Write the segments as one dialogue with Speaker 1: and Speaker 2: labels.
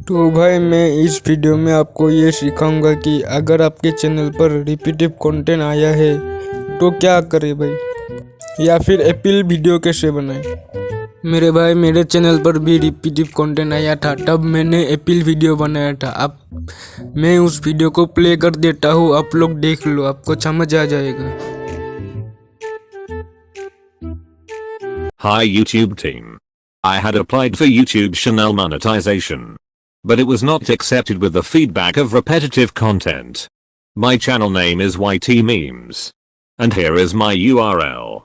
Speaker 1: तो भाई मैं इस वीडियो में आपको ये सिखाऊंगा कि अगर आपके चैनल पर रिपीटिव कंटेंट आया है तो क्या करें भाई, या फिर एप्पल वीडियो कैसे बनाएं। मेरे भाई मेरे चैनल पर भी रिपीटिव कंटेंट आया था, तब मैंने एप्पल वीडियो बनाया था। अब मैं उस वीडियो को प्ले कर देता हूँ, आप लोग देख लो, आपको समझ आ जाएगा।
Speaker 2: Hi YouTube team. I had applied for YouTube channel monetization, but it was not accepted with the feedback of repetitive content. My channel name is YT Memes. And here is my URL.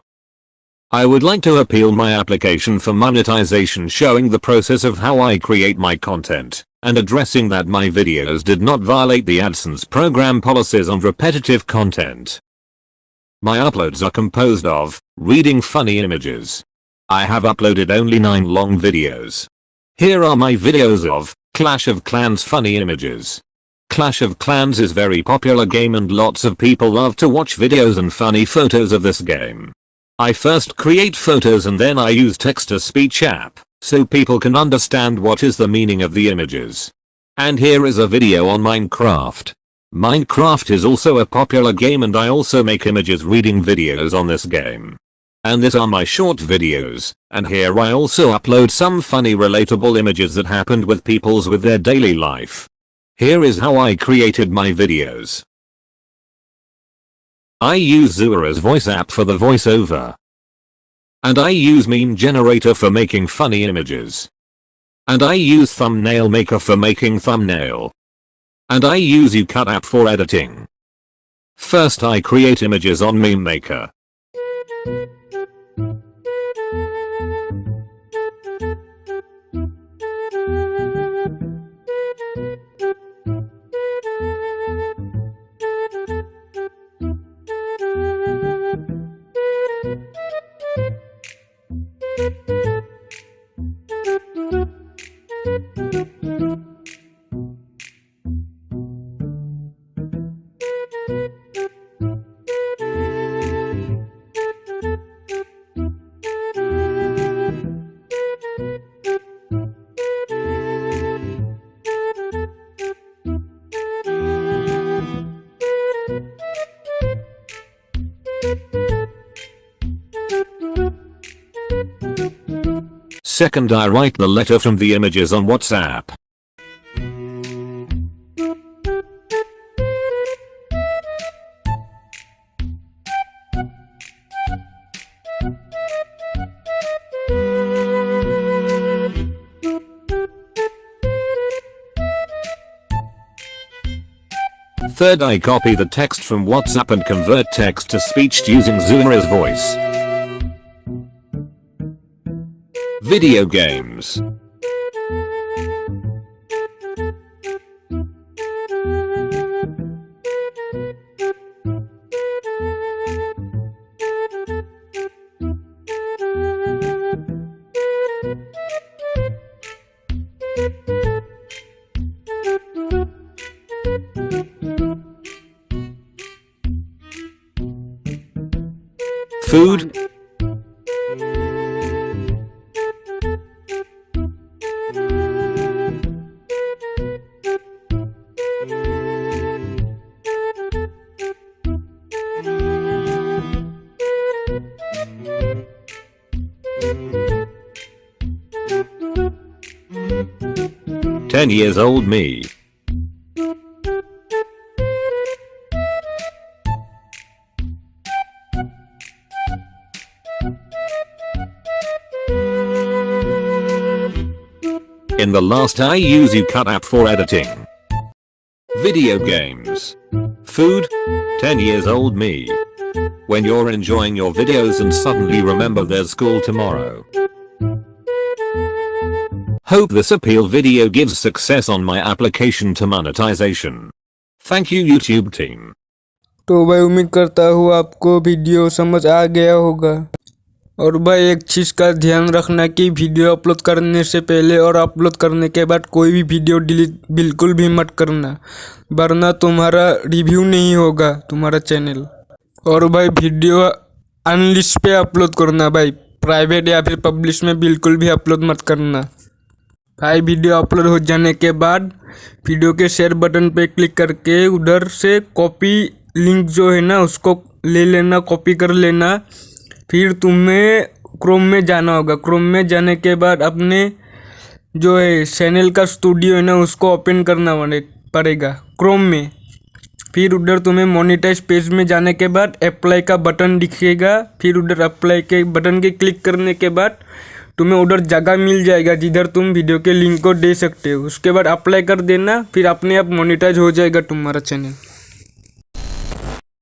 Speaker 2: I would like to appeal my application for monetization, showing the process of how I create my content, and addressing that my videos did not violate the AdSense program policies on repetitive content. My uploads are composed of reading funny images. I have uploaded only 9 long videos. Here are my videos of Clash of Clans funny images. Clash of Clans is very popular game and lots of people love to watch videos and funny photos of this game. I first create photos and then I use text-to-speech app, so people can understand what is the meaning of the images. And here is a video on Minecraft. Minecraft is also a popular game and I also make images reading videos on this game. And these are my short videos, and here I also upload some funny relatable images that happened with people's with their daily life. Here is how I created my videos. I use Zuara's voice app for the voiceover. And I use meme generator for making funny images. And I use thumbnail maker for making thumbnail. And I use UCut app for editing. First I create images on meme maker. Second I write the letter from the images on WhatsApp. Third I copy the text from WhatsApp and convert text to speech using Zuara's voice. Video games. Food. Ten years old me. In the last I use UCut app for editing. Video games. Food. 10 years old me. When you're enjoying your videos and suddenly remember there's school tomorrow. Hope this appeal video gives success on my application to monetization. Thank you YouTube team.
Speaker 1: तो भाई उम्मीद करता हूँ आपको video समझ आ गया होगा। और भाई एक चीज़ का ध्यान रखना कि वीडियो अपलोड करने से पहले और अपलोड करने के बाद कोई भी वीडियो डिलीट बिल्कुल भी मत करना, वरना तुम्हारा रिव्यू नहीं होगा तुम्हारा चैनल। और भाई वीडियो अनलिस्ट पे अपलोड करना भाई, प्राइवेट या फिर पब्लिश में बिल्कुल भी अपलोड मत करना भाई। वीडियो अपलोड हो जाने के बाद वीडियो के शेयर बटन पे क्लिक करके उधर से कॉपी लिंक जो है ना उसको ले लेना, कॉपी कर लेना। फिर तुम्हें क्रोम में जाना होगा। क्रोम में जाने के बाद अपने जो है चैनल का स्टूडियो है ना उसको ओपन करना पड़ेगा क्रोम में। फिर उधर तुम्हें मोनेटाइज पेज में जाने के बाद अप्लाई का बटन दिखेगा। फिर उधर अप्लाई के बटन के क्लिक करने के बाद तुम्हें उधर जगह मिल जाएगा जिधर तुम वीडियो के लिंक को दे सकते हो। उसके बाद अप्लाई कर देना, फिर अपने आप मोनेटाइज हो जाएगा तुम्हारा चैनल।